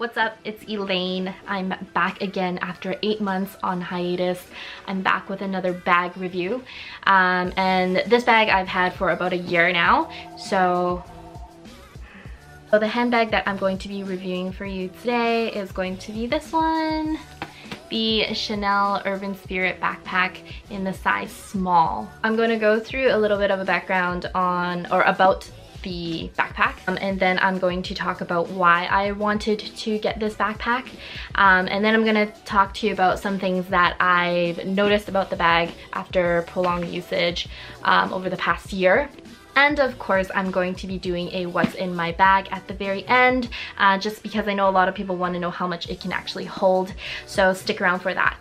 What's up? It's Elaine. I'm back again after 8 months on hiatus. I'm back with another bag review. And this bag I've had for about a year now. So the handbag that I'm going to be reviewing for you today is going to be this one. The Chanel Urban Spirit backpack in the size small. I'm going to go through a little bit of a background on or about the backpack, and then I'm going to talk about why I wanted to get this backpack, and then I'm going to talk to you about some things that I've noticed about the bag after prolonged usage over the past year. And of course, I'm going to be doing a what's in my bag at the very end, just because I know a lot of people want to know how much it can actually hold, so stick around for that.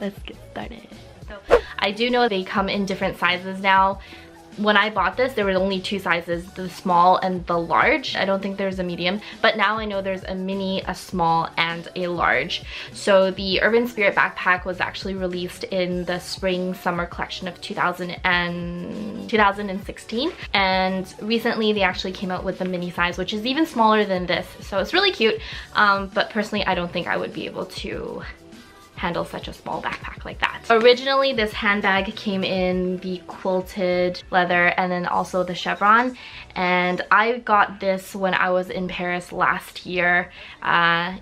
Let's get started. So I do know they come in different sizes now. When I bought this, there were only 2 sizes, the small and the large. I don't think there's a medium, but now I know there's a mini, a small, and a large. So the Urban Spirit backpack was actually released in the spring summer collection of 2016. And recently they actually came out with the mini size, which is even smaller than this. So it's really cute, but personally I don't think I would be able to handle such a small backpack like that. Originally, this handbag came in the quilted leather and then also the chevron, and I got this when I was in Paris last year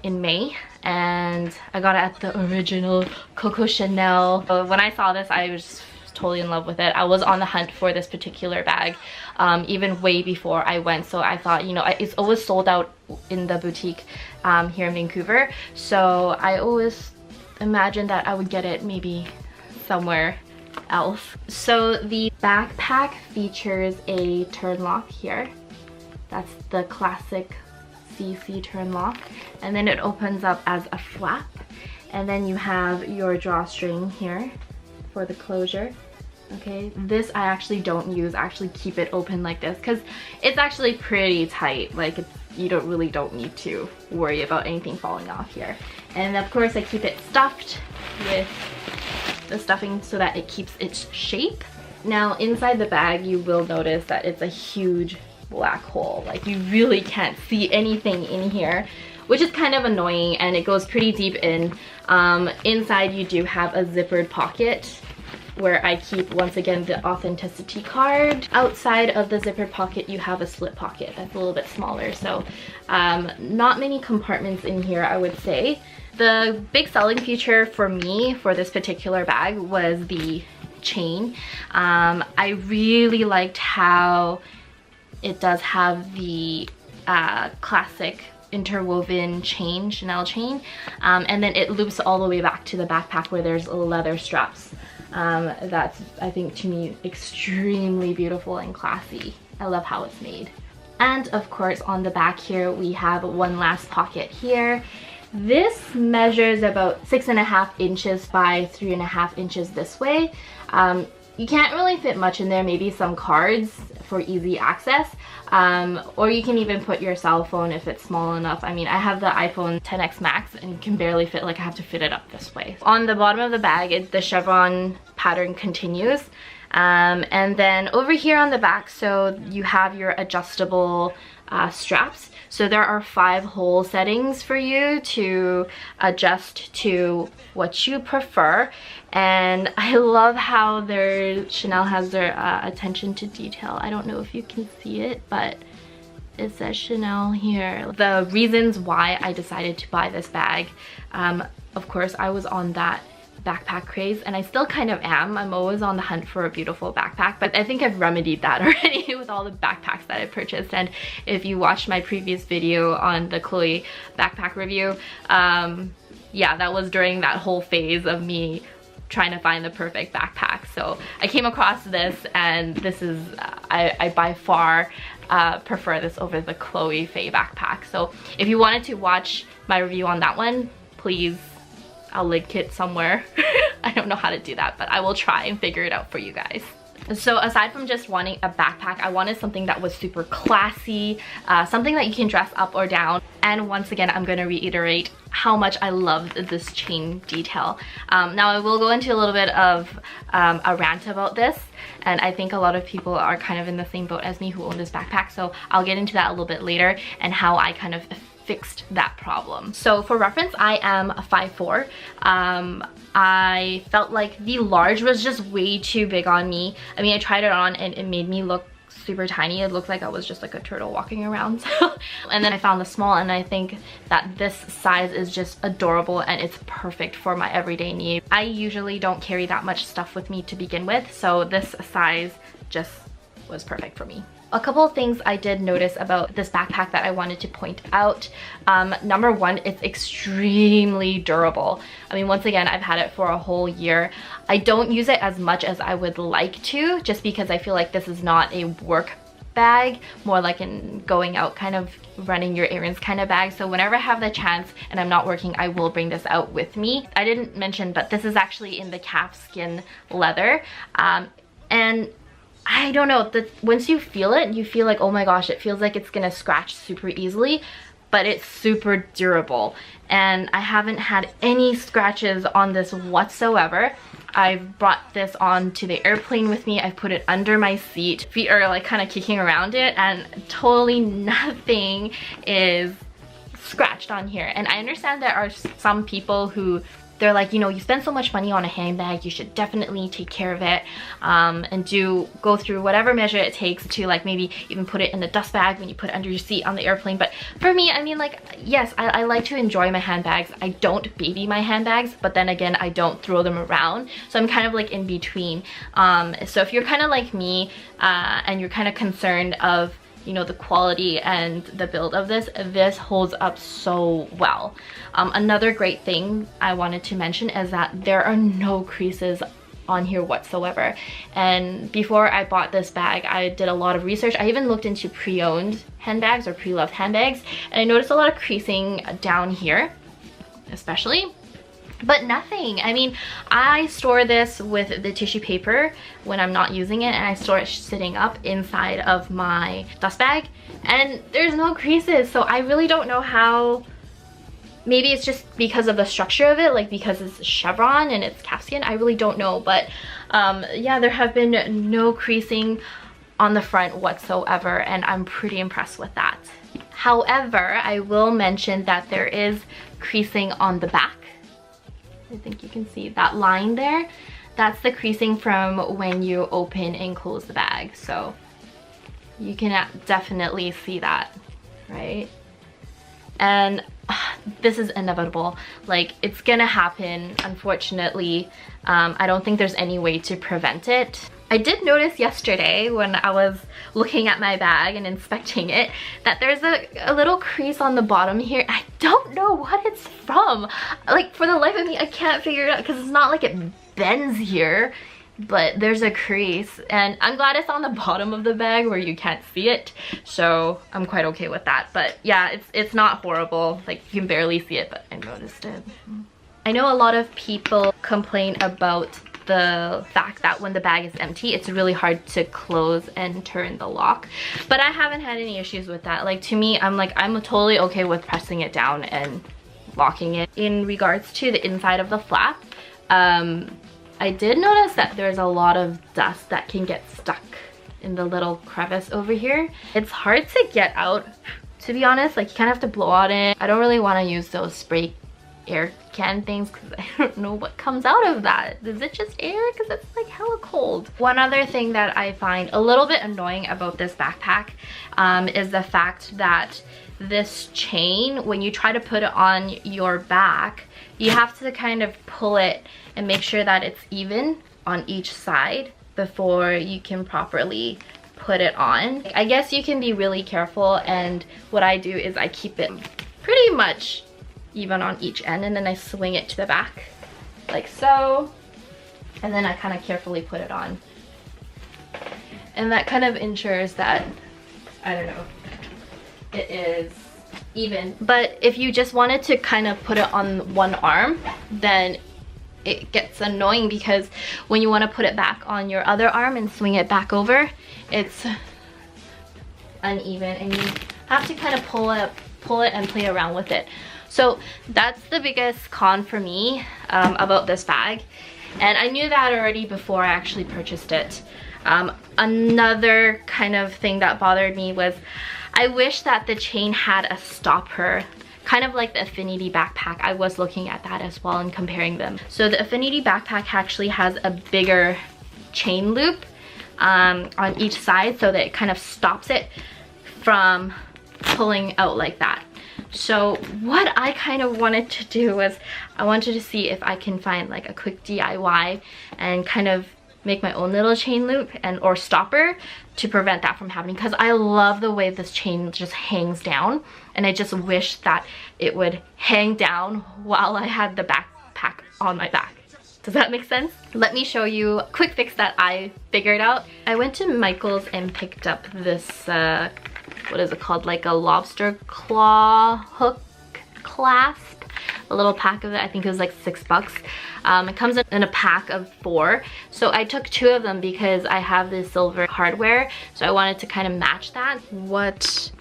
in May, and I got it at the original Coco Chanel. So when I saw this, I was totally in love with it. I was on the hunt for this particular bag even way before I went, so I thought, you know, it's always sold out in the boutique here in Vancouver, so I always imagine that I would get it maybe somewhere else. So the backpack features a turn lock here. That's the classic CC turn lock, and then it opens up as a flap, and then you have your drawstring here for the closure. Okay, this I actually don't use. I actually keep it open like this because it's actually pretty tight. Like, you really don't need to worry about anything falling off here. And of course I keep it stuffed with the stuffing so that it keeps its shape. Now inside the bag, you will notice that it's a huge black hole. Like, you really can't see anything in here, which is kind of annoying, and it goes pretty deep in. Inside you do have a zippered pocket where I keep, once again, the authenticity card. Outside of the zippered pocket, you have a slip pocket that's a little bit smaller, so not many compartments in here, I would say. The big selling feature for me for this particular bag was the chain. I really liked how it does have the classic interwoven chain, Chanel chain, and then it loops all the way back to the backpack where there's leather straps. That's, I think, to me, extremely beautiful and classy. I love how it's made. And of course, on the back here, we have one last pocket here. This measures about 6.5 inches by 3.5 inches this way. You can't really fit much in there, maybe some cards for easy access, or you can even put your cell phone if it's small enough. I mean, I have the iPhone XS Max and you can barely fit, like, I have to fit it up this way. On the bottom of the bag, the chevron pattern continues, and then over here on the back, so you have your adjustable straps. So there are 5 hole settings for you to adjust to what you prefer, and I love how Chanel has their attention to detail. I don't know if you can see it, but it says Chanel here. The reasons why I decided to buy this bag, of course, I was on that backpack craze, and I still kind of am. I'm always on the hunt for a beautiful backpack, but I think I've remedied that already with all the backpacks that I purchased. And if you watched my previous video on the Chloe backpack review, yeah, that was during that whole phase of me trying to find the perfect backpack. So I came across this, and this is, I by far prefer this over the Chloe Faye backpack. So if you wanted to watch my review on that one, please, I'll link it somewhere. I don't know how to do that, but I will try and figure it out for you guys. So aside from just wanting a backpack, I wanted something that was super classy, something that you can dress up or down. And once again, I'm going to reiterate how much I loved this chain detail. Now I will go into a little bit of a rant about this, and I think a lot of people are kind of in the same boat as me who own this backpack, so I'll get into that a little bit later and how I kind of fixed that problem. So for reference, I am a 5'4". I felt like the large was just way too big on me. I mean, I tried it on and it made me look super tiny. It looked like I was just like a turtle walking around. And then I found the small, and I think that this size is just adorable and it's perfect for my everyday need. I usually don't carry that much stuff with me to begin with, so this size just was perfect for me. A couple of things I did notice about this backpack that I wanted to point out. Number one, it's extremely durable. I mean, once again, I've had it for a whole year. I don't use it as much as I would like to, just because I feel like this is not a work bag, more like in going out, kind of running your errands kind of bag. So whenever I have the chance and I'm not working, I will bring this out with me. I didn't mention, but this is actually in the calfskin leather. And I don't know, once you feel it, you feel like, oh my gosh, it feels like it's gonna scratch super easily, but it's super durable. And I haven't had any scratches on this whatsoever. I've brought this onto the airplane with me. I've put it under my seat. Feet are like kind of kicking around it, and totally nothing is scratched on here. And I understand there are some people who they're like, you know, you spend so much money on a handbag, you should definitely take care of it, and go through whatever measure it takes to like maybe even put it in the dust bag when you put it under your seat on the airplane. But for me, I mean, like, yes, I like to enjoy my handbags. I don't baby my handbags, but then again, I don't throw them around. So I'm kind of like in between. So if you're kind of like me, and you're kind of concerned of, you know, the quality and the build of this holds up so well. Another great thing I wanted to mention is that there are no creases on here whatsoever. And before I bought this bag, I did a lot of research. I even looked into pre-owned handbags or pre-loved handbags, and I noticed a lot of creasing down here, especially. But nothing. I mean, I store this with the tissue paper when I'm not using it, and I store it sitting up inside of my dust bag, and there's no creases. So I really don't know how. Maybe it's just because of the structure of it, like because it's chevron and it's calfskin. I really don't know, but yeah, there have been no creasing on the front whatsoever, and I'm pretty impressed with that. However, I will mention that there is creasing on the back. I think you can see that line there. That's the creasing from when you open and close the bag. So you can definitely see that, right? And this is inevitable. Like, it's gonna happen, unfortunately. I don't think there's any way to prevent it. I did notice yesterday when I was looking at my bag and inspecting it that there's a little crease on the bottom here. I don't know what it's from. Like, for the life of me, I can't figure it out because it's not like it bends here, but there's a crease, and I'm glad it's on the bottom of the bag where you can't see it, so I'm quite okay with that. But yeah, it's not horrible. Like, you can barely see it, but I noticed it. I know a lot of people complain about the fact that when the bag is empty, it's really hard to close and turn the lock, but I haven't had any issues with that. Like, to me, I'm totally okay with pressing it down and locking it. In regards to the inside of the flap, I did notice that there's a lot of dust that can get stuck in the little crevice over here. It's hard to get out, to be honest. Like, you kind of have to blow on it. I don't really want to use those spray air can things because I don't know what comes out of that. Is it just air? Because it's like hella cold. One other thing that I find a little bit annoying about this backpack is the fact that this chain, when you try to put it on your back, you have to kind of pull it and make sure that it's even on each side before you can properly put it on. I guess you can be really careful, and what I do is I keep it pretty much even on each end, and then I swing it to the back like so, and then I kind of carefully put it on, and that kind of ensures that, I don't know, it is even. But if you just wanted to kind of put it on one arm, then it gets annoying because when you want to put it back on your other arm and swing it back over, it's uneven, and you have to kind of pull it and play around with it. So that's the biggest con for me about this bag, and I knew that already before I actually purchased it. Another kind of thing that bothered me was I wish that the chain had a stopper, kind of like the Affinity backpack. I was looking at that as well and comparing them. So the Affinity backpack actually has a bigger chain loop on each side, so that it kind of stops it from pulling out like that. So what I kind of wanted to do was I wanted to see if I can find like a quick DIY and kind of make my own little chain loop and or stopper to prevent that from happening, because I love the way this chain just hangs down, and I just wish that it would hang down while I had the backpack on my back. Does that make sense? Let me show you a quick fix that I figured out. I went to Michael's and picked up this what is it called, like a lobster claw hook clasp, a little pack of it. I think it was like $6. It comes in a pack of 4, so I took 2 of them because I have this silver hardware, so I wanted to kind of match that. What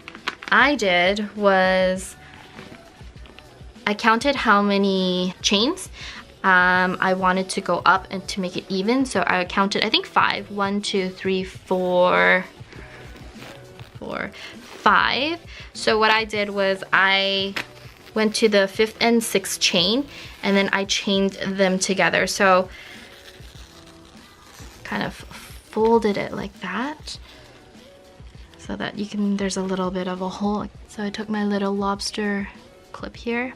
I did was I counted how many chains I wanted to go up and to make it even, so I counted I think 5. 1, 2, 3, 4, 5. So what I did was I went to the 5th and 6th chain, and then I chained them together. So kind of folded it like that so that you can, there's a little bit of a hole. So I took my little lobster clip here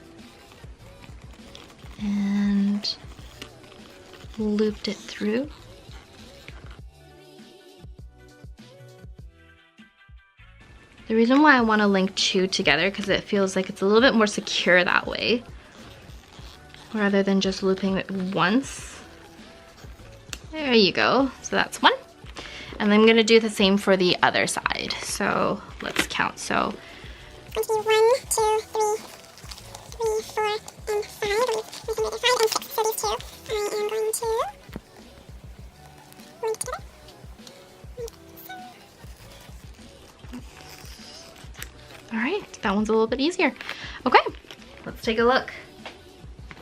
and looped it through. The reason why I want to link 2 together, because it feels like it's a little bit more secure that way, rather than just looping it once. There you go. So that's 1. And I'm going to do the same for the other side. So let's count. So 1, 2, 3, 4, and 5. We can make it 5 and 6. So these 2, I am going to link together. all right, that one's a little bit easier. Okay, let's take a look.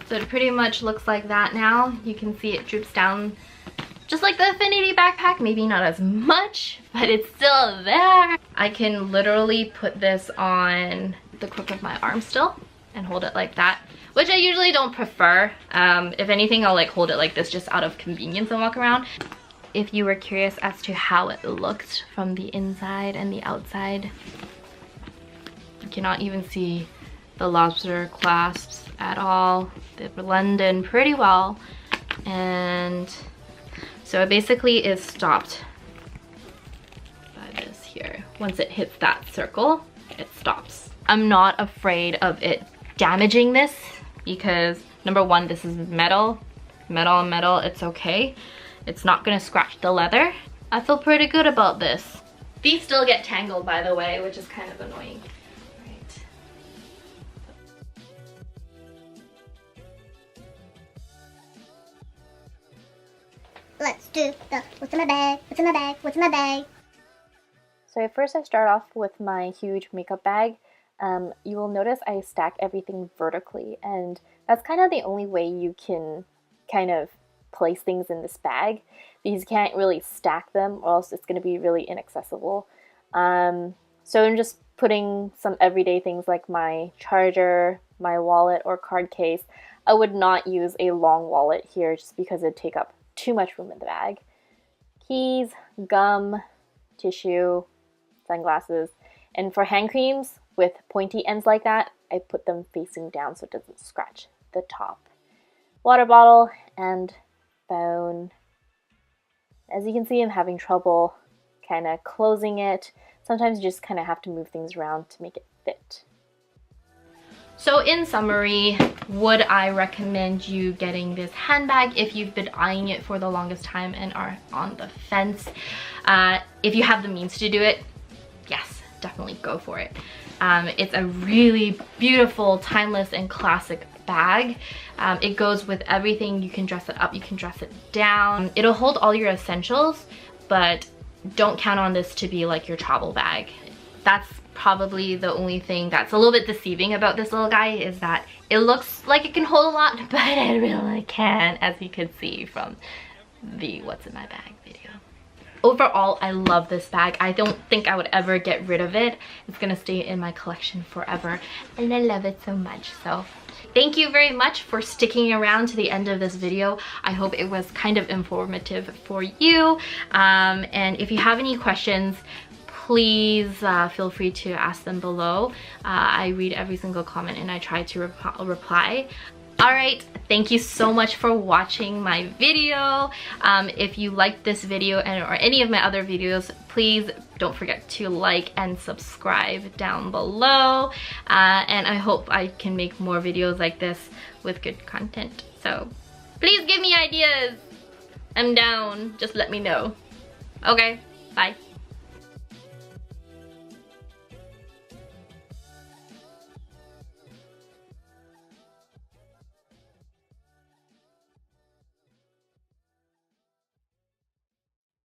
So it pretty much looks like that now. You can see it droops down just like the Affinity backpack, maybe not as much, but it's still there. I can literally put this on the crook of my arm still and hold it like that, which I usually don't prefer. If anything, I'll like hold it like this just out of convenience and walk around. If you were curious as to how it looked from the inside and the outside, you cannot even see the lobster clasps at all. They blend in pretty well, and so it basically is stopped by this here. Once it hits that circle, it stops. I'm not afraid of it damaging this because number 1, this is metal on metal. It's okay. It's not gonna scratch the leather. I feel pretty good about this. These still get tangled, by the way, which is kind of annoying. Let's do the what's in my bag, what's in my bag, what's in my bag. So first I start off with my huge makeup bag. You will notice I stack everything vertically, and that's kind of the only way you can kind of place things in this bag, because you can't really stack them or else it's going to be really inaccessible. So I'm just putting some everyday things like my charger, my wallet or card case. I would not use a long wallet here just because it'd take up too much room in the bag. Keys, gum, tissue, sunglasses, and for hand creams with pointy ends like that, I put them facing down so it doesn't scratch the top. Water bottle and phone. As you can see, I'm having trouble kind of closing it. Sometimes you just kind of have to move things around to make it fit. So in summary, would I recommend you getting this handbag if you've been eyeing it for the longest time and are on the fence? If you have the means to do it, yes, definitely go for it. It's a really beautiful, timeless, and classic bag. It goes with everything. You can dress it up, you can dress it down. It'll hold all your essentials, but don't count on this to be like your travel bag. That's probably the only thing that's a little bit deceiving about this little guy, is that it looks like it can hold a lot, but it really can't, as you can see from the what's in my bag video. overall, I love this bag. I don't think I would ever get rid of it. It's gonna stay in my collection forever, and I love it so much. So thank you very much for sticking around to the end of this video. I hope it was kind of informative for you. And if you have any questions, please feel free to ask them below. I read every single comment and I try to reply. Alright, thank you so much for watching my video. If you liked this video or any of my other videos, please don't forget to like and subscribe down below. And I hope I can make more videos like this with good content. So please give me ideas. I'm down. Just let me know. Okay, bye.